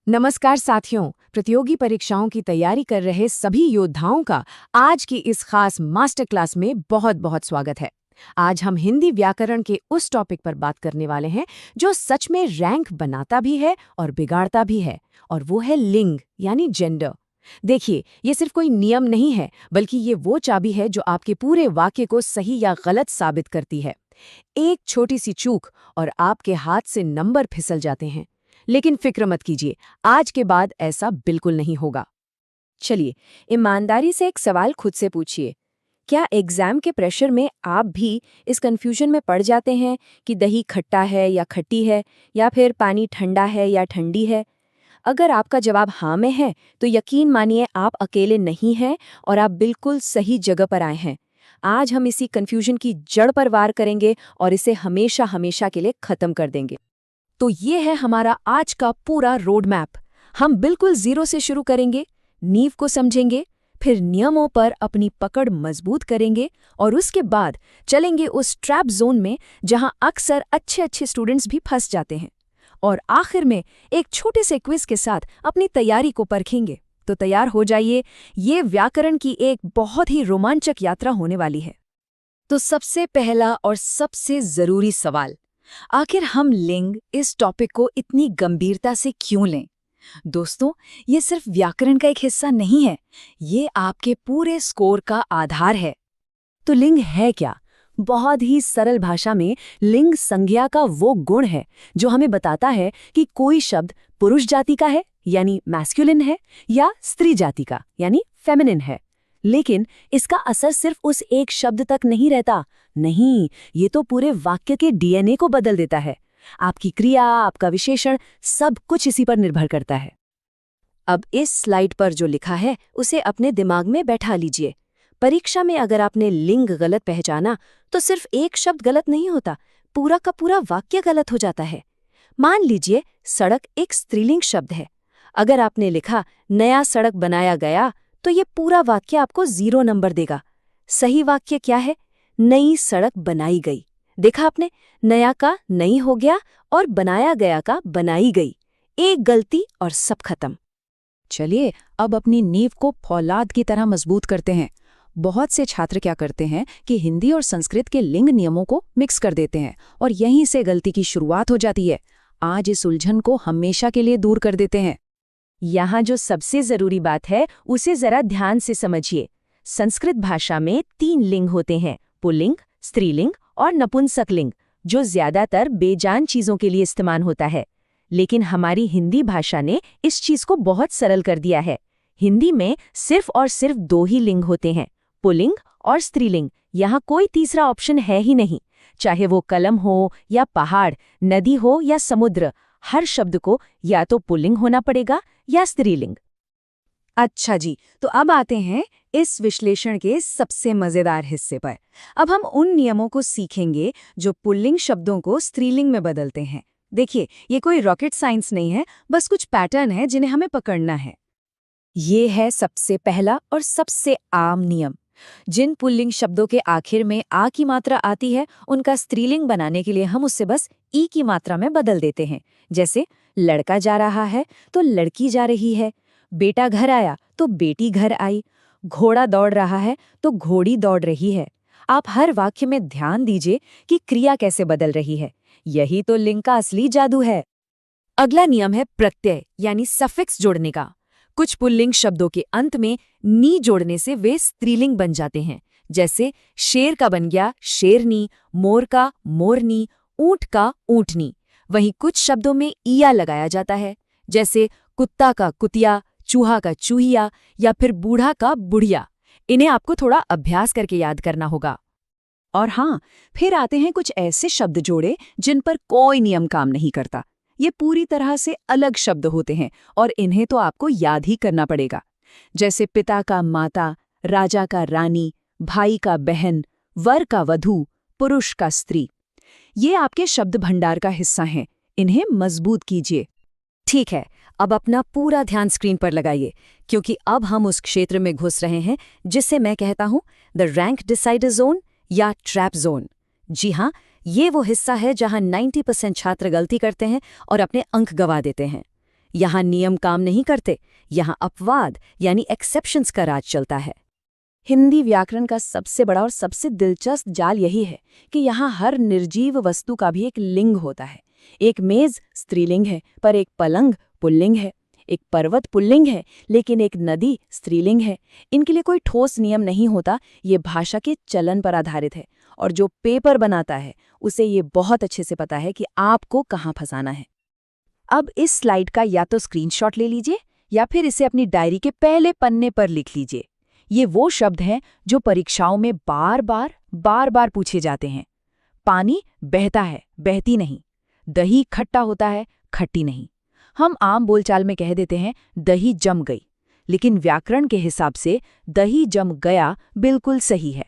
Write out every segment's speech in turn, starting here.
नमस्कार साथियों, प्रतियोगी परीक्षाओं की तैयारी कर रहे सभी योद्धाओं का आज की इस खास मास्टर क्लास में बहुत बहुत स्वागत है। आज हम हिंदी व्याकरण के उस टॉपिक पर बात करने वाले हैं जो सच में रैंक बनाता भी है और बिगाड़ता भी है, और वो है लिंग यानी जेंडर। देखिए, ये सिर्फ कोई नियम नहीं है, बल्कि ये वो चाबी है जो आपके पूरे वाक्य को सही या गलत साबित करती है। एक छोटी सी चूक और आपके हाथ से नंबर फिसल जाते हैं। लेकिन फिक्र मत कीजिए, आज के बाद ऐसा बिल्कुल नहीं होगा। चलिए, ईमानदारी से एक सवाल खुद से पूछिए। क्या एग्जाम के प्रेशर में आप भी इस कंफ्यूजन में पड़ जाते हैं कि दही खट्टा है या खट्टी है, या फिर पानी ठंडा है या ठंडी है? अगर आपका जवाब हाँ में है, तो यकीन मानिए आप अकेले नहीं हैं और आप बिल्कुल सही जगह पर आए हैं। आज हम इसी कंफ्यूजन की जड़ पर वार करेंगे और इसे हमेशा हमेशा के लिए खत्म कर देंगे। तो ये है हमारा आज का पूरा रोड मैप। हम बिल्कुल जीरो से शुरू करेंगे, नींव को समझेंगे, फिर नियमों पर अपनी पकड़ मजबूत करेंगे और उसके बाद चलेंगे उस ट्रैप जोन में जहां अक्सर अच्छे स्टूडेंट्स भी फंस जाते हैं। और आखिर में एक छोटे से क्विज के साथ अपनी तैयारी को परखेंगे। तो तैयार हो जाइए, ये व्याकरण की एक बहुत ही रोमांचक यात्रा होने वाली है। तो सबसे पहला और सबसे जरूरी सवाल, आखिर हम लिंग इस टॉपिक को इतनी गंभीरता से क्यों लें? दोस्तों, ये सिर्फ व्याकरण का एक हिस्सा नहीं है, ये आपके पूरे स्कोर का आधार है। तो लिंग है क्या? बहुत ही सरल भाषा में लिंग संज्ञा का वो गुण है जो हमें बताता है कि कोई शब्द पुरुष जाति का है यानी मैस्कुलिन है, या स्त्री जाति का यानी फेमिनिन है। लेकिन इसका असर सिर्फ उस एक शब्द तक नहीं रहता। नहीं, ये तो पूरे वाक्य के डीएनए को बदल देता है। आपकी क्रिया, आपका विशेषण, सब कुछ इसी पर निर्भर करता है। अब इस स्लाइड पर जो लिखा है उसे अपने दिमाग में बैठा लीजिए। परीक्षा में अगर आपने लिंग गलत पहचाना तो सिर्फ एक शब्द गलत नहीं होता, पूरा का पूरा वाक्य गलत हो जाता है। मान लीजिए सड़क एक स्त्रीलिंग शब्द है। अगर आपने लिखा नया सड़क बनाया गया, तो ये पूरा वाक्य आपको 0 नंबर देगा। सही वाक्य क्या है? नई सड़क बनाई गई। देखा आपने, नया का नई हो गया और बनाया गया का बनाई गई। एक गलती और सब खत्म। चलिए, अब अपनी नींव को फौलाद की तरह मजबूत करते हैं। बहुत से छात्र क्या करते हैं कि हिंदी और संस्कृत के लिंग नियमों को मिक्स कर देते हैं और यहीं से गलती की शुरुआत हो जाती है। आज इस उलझन को हमेशा के लिए दूर कर देते हैं। यहाँ जो सबसे जरूरी बात है उसे जरा ध्यान से समझिए। संस्कृत भाषा में 3 लिंग होते हैं, पुल्लिंग, स्त्रीलिंग और नपुंसकलिंग, जो ज्यादातर बेजान चीजों के लिए इस्तेमाल होता है। लेकिन हमारी हिंदी भाषा ने इस चीज को बहुत सरल कर दिया है। हिंदी में सिर्फ और सिर्फ 2 ही लिंग होते हैं, पुल्लिंग और स्त्रीलिंग। यहाँ कोई तीसरा ऑप्शन है ही नहीं। चाहे वो कलम हो या पहाड़, नदी हो या समुद्र, हर शब्द को या तो पुल्लिंग होना पड़ेगा या स्त्रीलिंग। अच्छा जी, तो अब आते हैं इस विश्लेषण के सबसे मजेदार हिस्से पर। अब हम उन नियमों को सीखेंगे जो पुल्लिंग शब्दों को स्त्रीलिंग में बदलते हैं। देखिए, ये कोई रॉकेट साइंस नहीं है, बस कुछ पैटर्न है जिन्हें हमें पकड़ना है। ये है सबसे पहला और सबसे आम नियम। जिन पुल्लिंग शब्दों के आखिर में आ की मात्रा आती है, उनका स्त्रीलिंग बनाने के लिए हम उससे बस ई की मात्रा में बदल देते हैं। जैसे लड़का जा रहा है तो लड़की जा रही है, बेटा घर आया तो बेटी घर आई, घोड़ा दौड़ रहा है तो घोड़ी दौड़ रही है। आप हर वाक्य में ध्यान दीजिए कि क्रिया कैसे बदल रही है। यही तो लिंग का असली जादू है। अगला नियम है प्रत्यय यानी सफिक्स जोड़ने का। कुछ पुल्लिंग शब्दों के अंत में नी जोड़ने से वे स्त्रीलिंग बन जाते हैं। जैसे शेर का बन गया शेरनी, मोर का मोरनी, ऊंट का ऊंटनी। वहीं कुछ शब्दों में ईया लगाया जाता है, जैसे कुत्ता का कुतिया, चूहा का चूहिया या फिर बूढ़ा का बुढ़िया। इन्हें आपको थोड़ा अभ्यास करके याद करना होगा। और हाँ, फिर आते हैं कुछ ऐसे शब्द जोड़े जिन पर कोई नियम काम नहीं करता। ये पूरी तरह से अलग शब्द होते हैं और इन्हें तो आपको याद ही करना पड़ेगा। जैसे पिता का माता, राजा का रानी, भाई का बहन, वर का वधू, पुरुष का स्त्री। ये आपके शब्द भंडार का हिस्सा हैं, इन्हें मजबूत कीजिए। ठीक है, अब अपना पूरा ध्यान स्क्रीन पर लगाइए, क्योंकि अब हम उस क्षेत्र में घुस रहे हैं जिसे मैं कहता हूं द रैंक डिसाइडर जोन या ट्रैप जोन। जी हाँ, ये वो हिस्सा है जहां 90% छात्र गलती करते हैं और अपने अंक गंवा देते हैं। यहाँ नियम काम नहीं करते, यहाँ अपवाद यानी एक्सेप्शंस का राज चलता है। हिंदी व्याकरण का सबसे बड़ा और सबसे दिलचस्प जाल यही है कि यहाँ हर निर्जीव वस्तु का भी एक लिंग होता है। एक मेज स्त्रीलिंग है, पर एक पलंग पुल्लिंग है। एक पर्वत पुल्लिंग है, लेकिन एक नदी स्त्रीलिंग है। इनके लिए कोई ठोस नियम नहीं होता, ये भाषा के चलन पर आधारित है। और जो पेपर बनाता है उसे ये बहुत अच्छे से पता है कि आपको कहाँ फंसाना है। अब इस स्लाइड का या तो स्क्रीनशॉट ले लीजिए या फिर इसे अपनी डायरी के पहले पन्ने पर लिख लीजिए। ये वो शब्द हैं जो परीक्षाओं में बार बार पूछे जाते हैं। पानी बहता है, बहती नहीं। दही खट्टा होता है, खट्टी नहीं। हम आम बोलचाल में कह देते हैं दही जम गई, लेकिन व्याकरण के हिसाब से दही जम गया बिल्कुल सही है।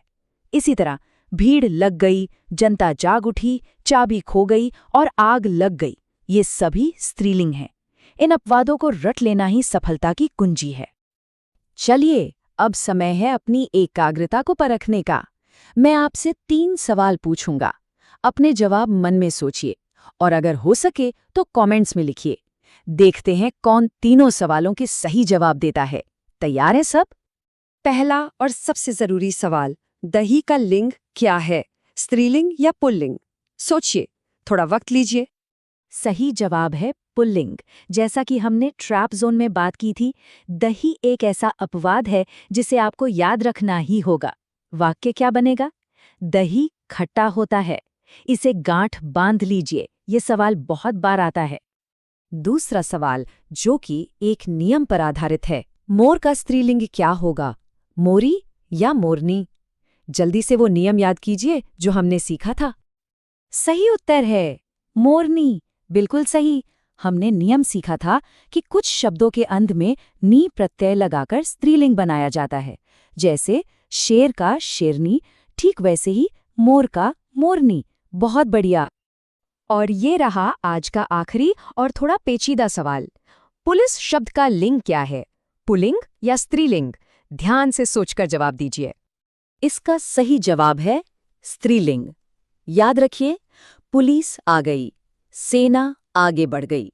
इसी तरह भीड़ लग गई, जनता जाग उठी, चाबी खो गई और आग लग गई, ये सभी स्त्रीलिंग हैं। इन अपवादों को रट लेना ही सफलता की कुंजी है। चलिए, अब समय है अपनी एकाग्रता को परखने का। मैं आपसे 3 सवाल पूछूंगा। अपने जवाब मन में सोचिए और अगर हो सके तो कमेंट्स में लिखिए। देखते हैं कौन तीनों सवालों के सही जवाब देता है। तैयार हैं सब? पहला और सबसे जरूरी सवाल, दही का लिंग क्या है, स्त्रीलिंग या पुल्लिंग? सोचिए, थोड़ा वक्त लीजिए। सही जवाब है पुल्लिंग। जैसा कि हमने ट्रैप जोन में बात की थी, दही एक ऐसा अपवाद है जिसे आपको याद रखना ही होगा। वाक्य क्या बनेगा? दही खट्टा होता है। इसे गांठ बांध लीजिए, ये सवाल बहुत बार आता है। दूसरा सवाल, जो कि एक नियम पर आधारित है, मोर का स्त्रीलिंग क्या होगा, मोरी या मोरनी? जल्दी से वो नियम याद कीजिए जो हमने सीखा था। सही उत्तर है मोरनी, बिल्कुल सही। हमने नियम सीखा था कि कुछ शब्दों के अंत में नी प्रत्यय लगाकर स्त्रीलिंग बनाया जाता है, जैसे शेर का शेरनी, ठीक वैसे ही मोर का मोरनी। बहुत बढ़िया। और ये रहा आज का आखिरी और थोड़ा पेचीदा सवाल। पुलिस शब्द का लिंग क्या है, पुल्लिंग या स्त्रीलिंग? ध्यान से सोचकर जवाब दीजिए। इसका सही जवाब है स्त्रीलिंग। याद रखिए, पुलिस आ गई, सेना आगे बढ़ गई।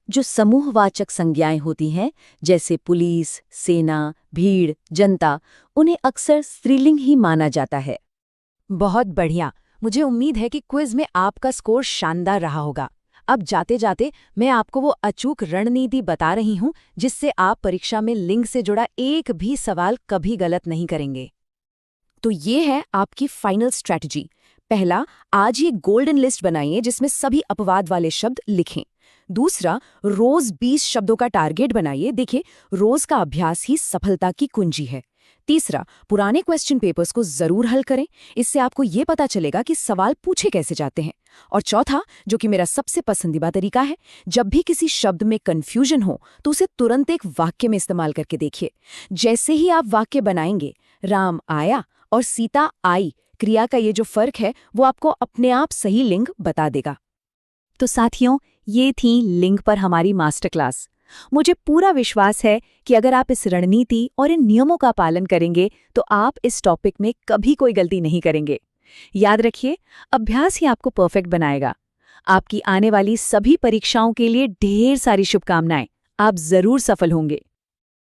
जो समूहवाचक संज्ञाएं होती हैं, जैसे पुलिस, सेना, भीड़, जनता, उन्हें अक्सर स्त्रीलिंग ही माना जाता है। बहुत बढ़िया। मुझे उम्मीद है कि क्विज में आपका स्कोर शानदार रहा होगा। अब जाते जाते मैं आपको वो अचूक रणनीति बता रही हूँ जिससे आप परीक्षा में लिंग से जुड़ा एक भी सवाल कभी गलत नहीं करेंगे। तो ये है आपकी फाइनल स्ट्रैटेजी। पहला, आज ये गोल्डन लिस्ट बनाइए जिसमें सभी अपवाद वाले शब्द लिखें। दूसरा, रोज 20 शब्दों का टारगेट बनाइए। देखिए, रोज का अभ्यास ही सफलता की कुंजी है। तीसरा, पुराने क्वेश्चन पेपर्स को जरूर हल करें, इससे आपको ये पता चलेगा कि सवाल पूछे कैसे जाते हैं। और चौथा, जो कि मेरा सबसे पसंदीदा तरीका है, जब भी किसी शब्द में कंफ्यूजन हो तो उसे तुरंत एक वाक्य में इस्तेमाल करके देखिए। जैसे ही आप वाक्य बनाएंगे, राम आया और सीता आई, क्रिया का ये जो फर्क है वो आपको अपने आप सही लिंग बता देगा। तो साथियों, ये थी लिंग पर हमारी मास्टर क्लास। मुझे पूरा विश्वास है कि अगर आप इस रणनीति और इन नियमों का पालन करेंगे तो आप इस टॉपिक में कभी कोई गलती नहीं करेंगे। याद रखिए, अभ्यास ही आपको परफेक्ट बनाएगा। आपकी आने वाली सभी परीक्षाओं के लिए ढेर सारी शुभकामनाएं। आप जरूर सफल होंगे।